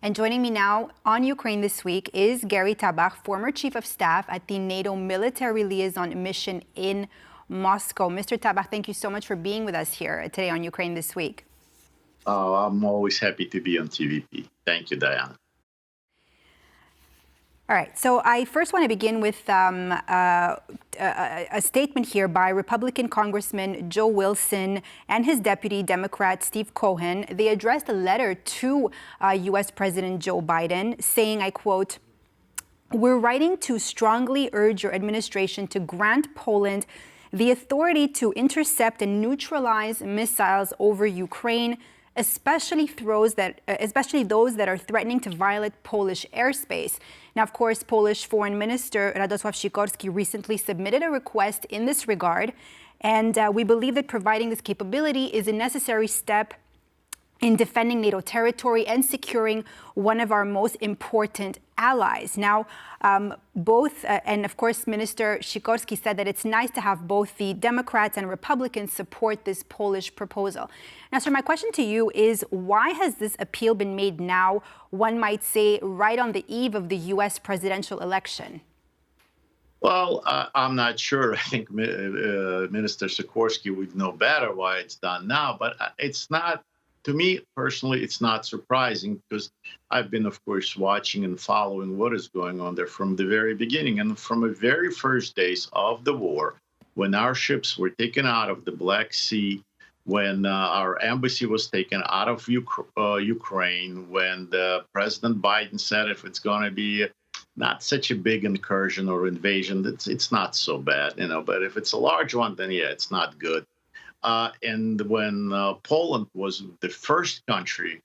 And joining me now on Ukraine this week is Gary Tabach, former chief of staff at the NATO military liaison mission in Moscow. Mr. Tabach, thank you so much for being with us here today on Ukraine this week. Oh, I'm always happy to be on TVP. Thank you, Diana. All right, so I first want to begin with a statement here by Republican Congressman Joe Wilson and his deputy Democrat Steve Cohen. They addressed a letter to U.S. President Joe Biden saying, I quote, "We're writing to strongly urge your administration to grant Poland the authority to intercept and neutralize missiles over Ukraine, especially those that are threatening to violate Polish airspace." Now, of course, Polish Foreign Minister Radosław Sikorski recently submitted a request in this regard, and we believe that providing this capability is a necessary step in defending NATO territory and securing one of our most important allies. Now, and of course, Minister Sikorski said that it's nice to have both the Democrats and Republicans support this Polish proposal. Now, sir, my question to you is, why has this appeal been made now, one might say, right on the eve of the U.S. presidential election? Well, I'm not sure. I think Minister Sikorski would know better why it's done now, but it's not. To me, personally, it's not surprising because I've been, of course, watching and following what is going on there from the very beginning. And from the very first days of the war, when our ships were taken out of the Black Sea, when our embassy was taken out of Ukraine, when President Biden said if it's going to be not such a big incursion or invasion, it's not so bad, but if it's a large one, then yeah, it's not good. And when Poland was the first country,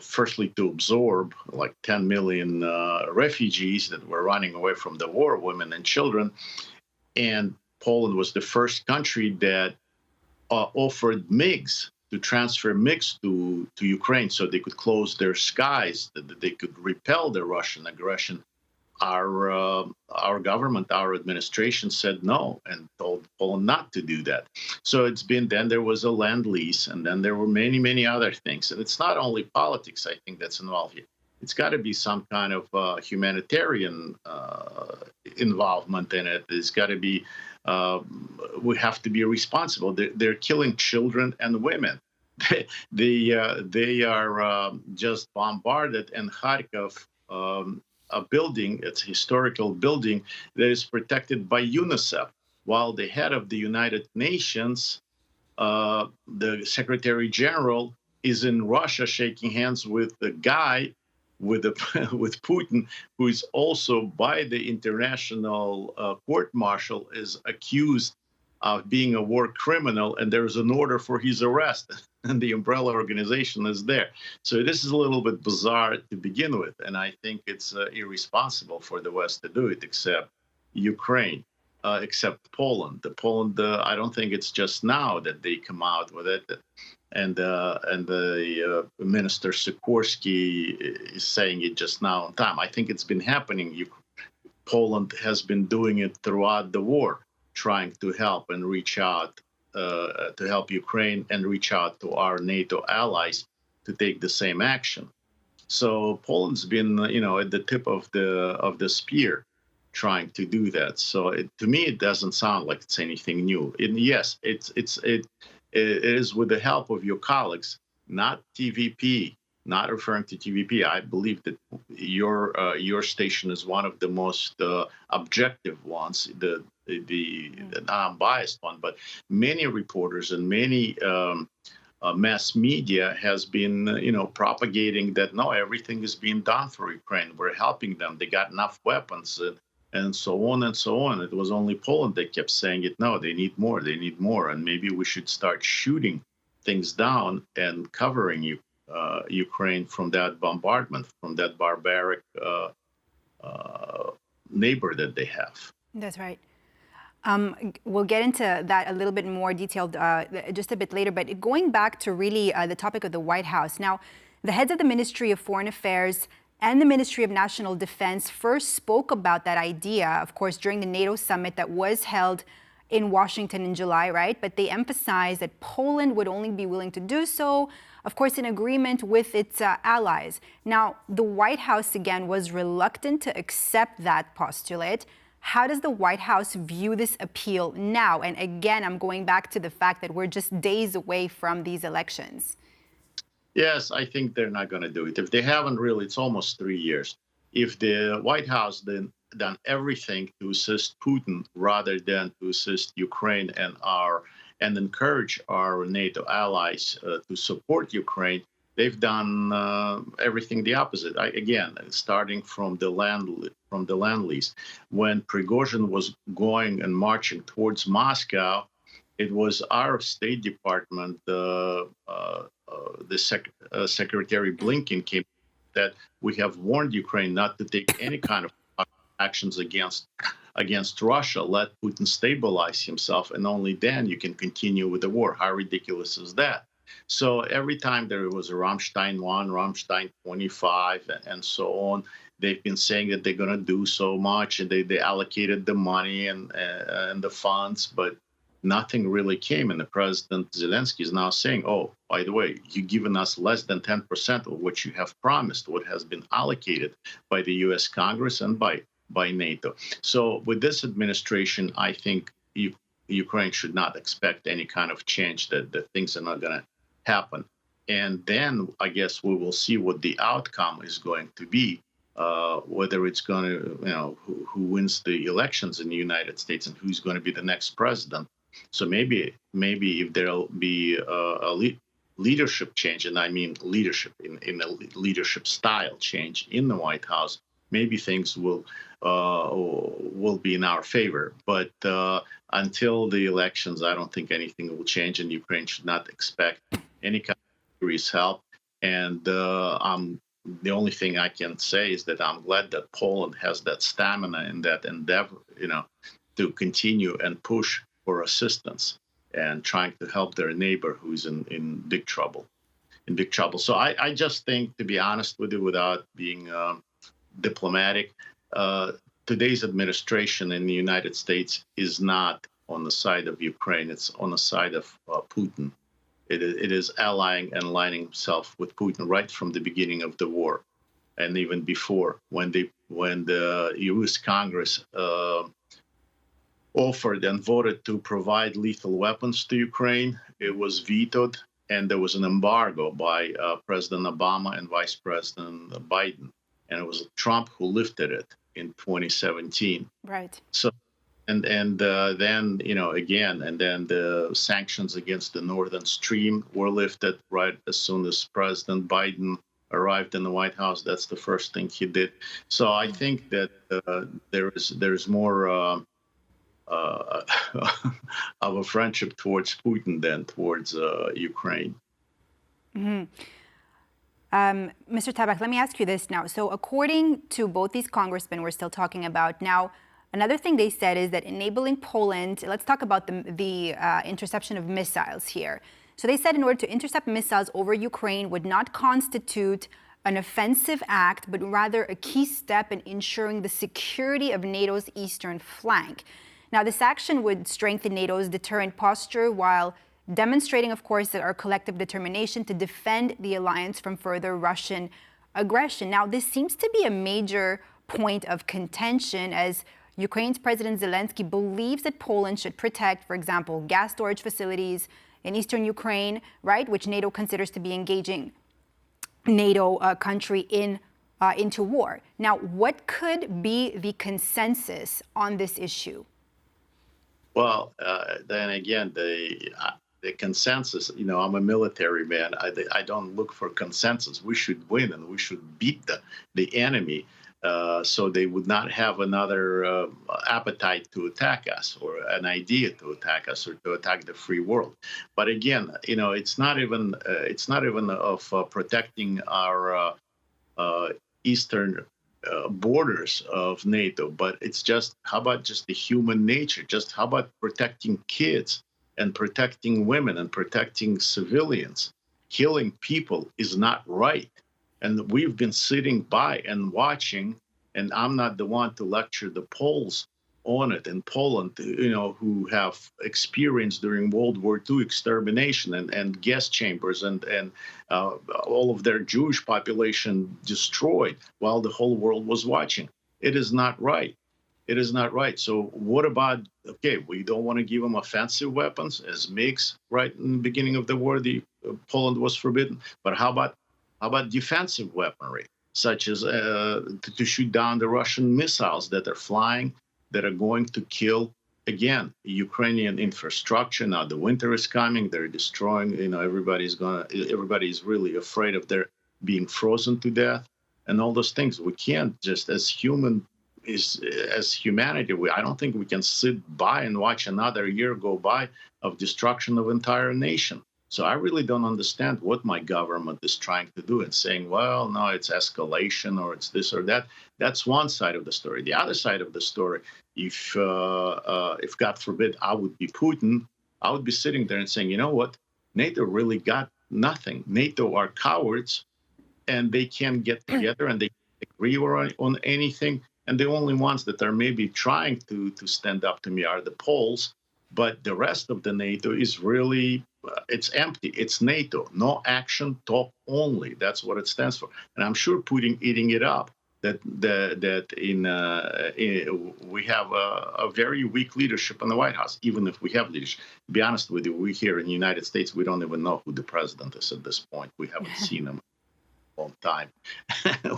firstly, to absorb like 10 million refugees that were running away from the war, women and children, and Poland was the first country that offered MiGs to transfer MiGs to Ukraine so they could close their skies, that they could repel the Russian aggression. Our government, our administration said no and told Poland not to do that. So it's been, then there was a Ленд Лиз, and then there were many, many other things. And it's not only politics, I think, that's involved here. It's got to be some kind of humanitarian involvement in it. It's got to be, we have to be responsible. They're killing children and women. They are just bombarded in Kharkov, a building, it's a historical building that is protected by UNICEF, while the head of the United Nations, the Secretary General, is in Russia shaking hands with the guy, with Putin, who is also by the international court-martial is accused of being a war criminal, and there's an order for his arrest, and the umbrella organization is there. So this is a little bit bizarre to begin with, and I think it's irresponsible for the West to do it, except Ukraine, except Poland. Poland, I don't think it's just now that they come out with it, and the Minister Sikorski is saying it just now on time. I think it's been happening. Poland has been doing it throughout the war, trying to help and reach out, to help Ukraine and reach out to our NATO allies to take the same action. So Poland's been, at the tip of the spear, trying to do that. So to me, it doesn't sound like it's anything new. And yes, it is with the help of your colleagues, not TVP. Not referring to TVP, I believe that your station is one of the most objective ones, the unbiased one. But many reporters and many mass media has been, propagating that no, everything is being done for Ukraine. We're helping them. They got enough weapons, and so on and so on. It was only Poland that kept saying it. No, they need more. They need more, and maybe we should start shooting things down and covering Ukraine from that bombardment, from that barbaric neighbor that they have. That's right. We'll get into that a little bit more detailed just a bit later, but going back to really the topic of the White House. Now, the heads of the Ministry of Foreign Affairs and the Ministry of National Defense first spoke about that idea, of course, during the NATO summit that was held in Washington in July, right? But they emphasized that Poland would only be willing to do so of course, in agreement with its allies. Now, the White House, again, was reluctant to accept that postulate. How does the White House view this appeal now? And again, I'm going back to the fact that we're just days away from these elections. Yes, I think they're not going to do it. If they haven't really, it's almost 3 years. If the White House then done everything to assist Putin rather than to assist Ukraine and encourage our NATO allies to support Ukraine, they've done everything the opposite. Again, starting from the Ленд Лиз, when Prigozhin was going and marching towards Moscow, it was our State Department, Secretary Blinken came that we have warned Ukraine not to take any kind of actions against Russia. Let Putin stabilize himself, and only then you can continue with the war. How ridiculous is that? So every time there was a Ramstein 1, Ramstein 25, and so on, they've been saying that they're going to do so much, and they allocated the money and the funds, but nothing really came. And the President Zelensky is now saying, oh, by the way, you've given us less than 10% of what you have promised, what has been allocated by the U.S. Congress and by NATO. So with this administration, I think Ukraine should not expect any kind of change, that things are not going to happen. And then I guess we will see what the outcome is going to be, whether it's going to, who wins the elections in the United States and who's going to be the next president. So maybe if there'll be a leadership change, and I mean leadership in a leadership style change in the White House, maybe things will be in our favor. But until the elections, I don't think anything will change, and Ukraine should not expect any kind of serious help. And the only thing I can say is that I'm glad that Poland has that stamina and that endeavor, to continue and push for assistance and trying to help their neighbor who's in big trouble. So I just think, to be honest with you, without being diplomatic, today's administration in the United States is not on the side of Ukraine. It's on the side of Putin. It is allying and aligning himself with Putin right from the beginning of the war, and even before, when the U.S. Congress offered and voted to provide lethal weapons to Ukraine, it was vetoed, and there was an embargo by President Obama and Vice President Biden, and it was Trump who lifted it in 2017. Right. So. And then again, and then the sanctions against the Northern Stream were lifted right as soon as President Biden arrived in the White House. That's the first thing he did. So I think that there's more of a friendship towards Putin than towards Ukraine. Mm-hmm. Mr. Tabach, let me ask you this now. So according to both these congressmen we're still talking about now, another thing they said is that enabling Poland, let's talk about the interception of missiles here. So they said in order to intercept missiles over Ukraine would not constitute an offensive act, but rather a key step in ensuring the security of NATO's eastern flank. Now, this action would strengthen NATO's deterrent posture while demonstrating, of course, that our collective determination to defend the alliance from further Russian aggression. Now, this seems to be a major point of contention as Ukraine's President Zelensky believes that Poland should protect, for example, gas storage facilities in eastern Ukraine, right, which NATO considers to be engaging NATO country into war. Now, what could be the consensus on this issue? Well, then again, the consensus, I'm a military man. I don't look for consensus. We should win and we should beat the enemy. So they would not have another appetite to attack us or an idea to attack us or to attack the free world. But again, it's not even of protecting our eastern borders of NATO, but it's just, how about just the human nature? Just how about protecting kids and protecting women and protecting civilians? Killing people is not right. And we've been sitting by and watching, and I'm not the one to lecture the Poles on it in Poland, who have experienced during World War II extermination and gas chambers and all of their Jewish population destroyed while the whole world was watching. It is not right. It is not right. So what about, okay, we don't want to give them offensive weapons as MiGs right in the beginning of the war, Poland was forbidden. But how about defensive weaponry, such as to shoot down the Russian missiles that are flying, that are going to kill, again, Ukrainian infrastructure. Now the winter is coming, they're destroying, everybody is really afraid of their being frozen to death and all those things. We can't just, as humanity, I don't think we can sit by and watch another year go by of destruction of entire nation. So I really don't understand what my government is trying to do and saying, well, no, it's escalation or it's this or that. That's one side of the story. The other side of the story, if God forbid I would be Putin, I would be sitting there and saying, you know what? NATO really got nothing. NATO are cowards and they can't get together and they can't agree on anything. And the only ones that are maybe trying to stand up to me are the Poles. But the rest of the NATO is really, it's empty. It's NATO, no action, talk only. That's what it stands for. And I'm sure Putin eating it up. That we have a very weak leadership in the White House, even if we have leadership. To be honest with you, we here in the United States, we don't even know who the president is at this point. We haven't seen him a long time.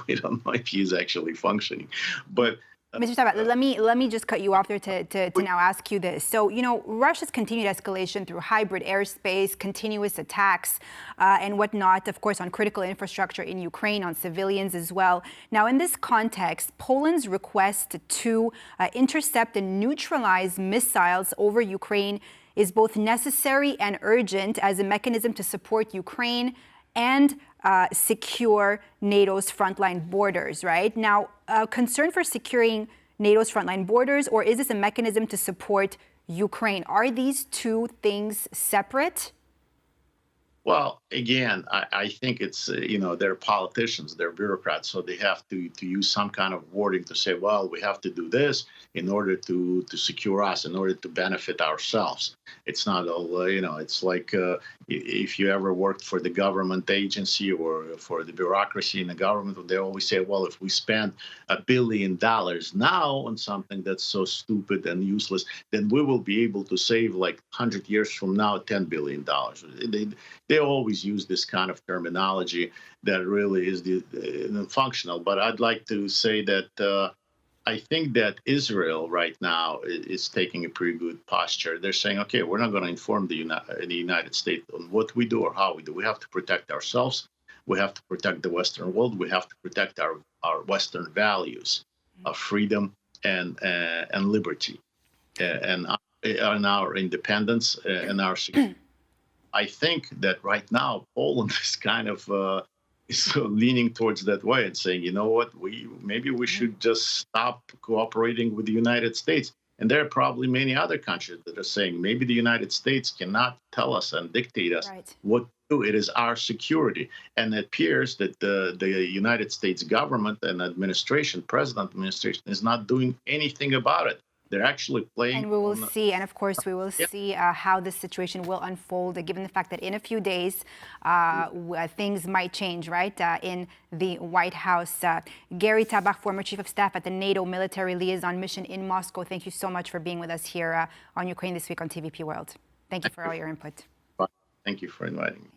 We don't know if he's actually functioning. But Mr. Tabach, let me just cut you off there to now ask you this. So, Russia's continued escalation through hybrid airspace, continuous attacks and whatnot, of course, on critical infrastructure in Ukraine, on civilians as well. Now, in this context, Poland's request to intercept and neutralize missiles over Ukraine is both necessary and urgent as a mechanism to support Ukraine and secure NATO's frontline borders, right? Now, concern for securing NATO's frontline borders, or is this a mechanism to support Ukraine? Are these two things separate? Well, again, I think it's, they're politicians, they're bureaucrats, so they have to use some kind of wording to say, well, we have to do this in order to secure us, in order to benefit ourselves. It's not all, it's like if you ever worked for the government agency or for the bureaucracy in the government, they always say, well, if we spend $1 billion now on something that's so stupid and useless, then we will be able to save like 100 years from now, $10 billion. They always use this kind of terminology that really is functional. But I'd like to say that I think that Israel right now is taking a pretty good posture. They're saying, okay, we're not going to inform the United States on what we do or how we do. We have to protect ourselves. We have to protect the Western world. We have to protect our Western values of freedom and liberty and our independence and our security. I think that right now Poland is kind of is leaning towards that way and saying, you know what, maybe we should just stop cooperating with the United States. And there are probably many other countries that are saying maybe the United States cannot tell us and dictate us what to do. It is our security. And it appears that the United States government and president administration is not doing anything about it. They're actually playing. And we will see, and of course, we will see how this situation will unfold, given the fact that in a few days, things might change, right, in the White House. Gary Tabach, former chief of staff at the NATO military liaison mission in Moscow, thank you so much for being with us here on Ukraine This Week on TVP World. Thank you for all your input. Thank you for inviting me.